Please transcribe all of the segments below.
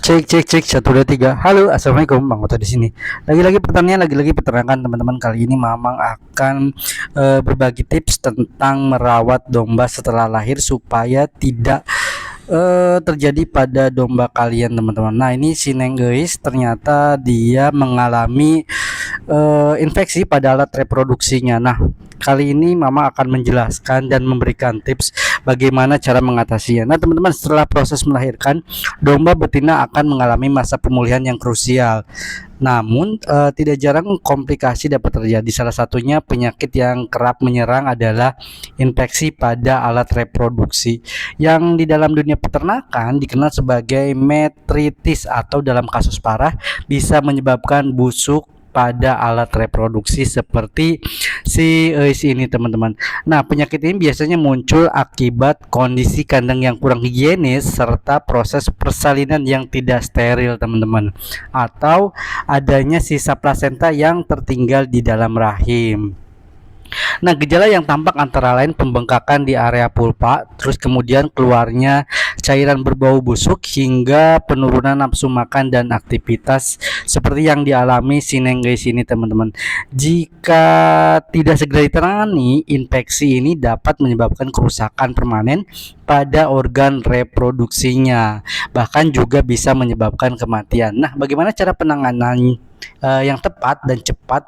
Cek cek cek 1 2 3. Halo, assalamualaikum, Bang Oto di sini. Lagi-lagi pertanian, lagi-lagi peternakan, teman-teman. Kali ini Mamang akan berbagi tips tentang merawat domba setelah lahir supaya tidak terjadi pada domba kalian, teman-teman. Nah, ini si Neng guys, ternyata dia mengalami infeksi pada alat reproduksinya. Nah, kali ini Mama akan menjelaskan dan memberikan tips bagaimana cara mengatasinya. Nah, teman-teman, setelah proses melahirkan, domba betina akan mengalami masa pemulihan yang krusial. Namun, tidak jarang komplikasi dapat terjadi. Salah satunya penyakit yang kerap menyerang adalah infeksi pada alat reproduksi, yang di dalam dunia peternakan dikenal sebagai metritis, atau dalam kasus parah bisa menyebabkan busuk pada alat reproduksi seperti si EIS ini, teman-teman. Nah, penyakit ini biasanya muncul akibat kondisi kandang yang kurang higienis serta proses persalinan yang tidak steril, teman-teman, atau adanya sisa plasenta yang tertinggal di dalam rahim. Nah, gejala yang tampak antara lain pembengkakan di area pulpa, terus kemudian keluarnya cairan berbau busuk, hingga penurunan nafsu makan dan aktivitas seperti yang dialami si Neng guys ini, teman-teman. Jika tidak segera ditangani, infeksi ini dapat menyebabkan kerusakan permanen pada organ reproduksinya, bahkan juga bisa menyebabkan kematian. Nah, bagaimana cara penanganan yang tepat dan cepat?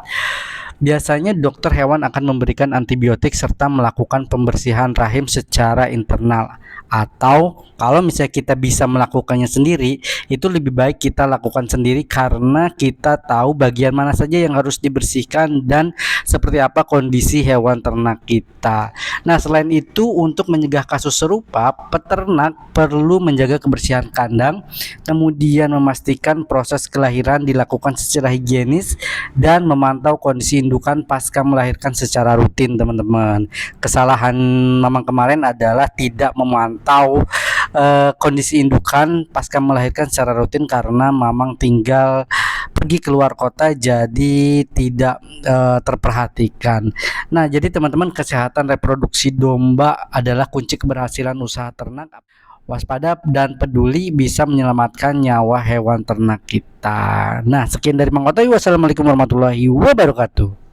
Biasanya dokter hewan akan memberikan antibiotik serta melakukan pembersihan rahim secara internal. Atau kalau misalnya kita bisa melakukannya sendiri, itu lebih baik kita lakukan sendiri karena kita tahu bagian mana saja yang harus dibersihkan dan seperti apa kondisi hewan ternak kita. Nah, selain itu, untuk mencegah kasus serupa, peternak perlu menjaga kebersihan kandang, kemudian memastikan proses kelahiran dilakukan secara higienis, dan memantau kondisi indukan pasca melahirkan secara rutin, teman-teman. Kesalahan Mamang kemarin adalah tidak memantau kondisi indukan pasca melahirkan secara rutin karena Mamang tinggal pergi keluar kota, jadi tidak terperhatikan. Nah, jadi teman-teman, kesehatan reproduksi domba adalah kunci keberhasilan usaha ternak. Waspada dan peduli bisa menyelamatkan nyawa hewan ternak kita. Nah, sekian dari Mang Otoy. Wassalamualaikum warahmatullahi wabarakatuh.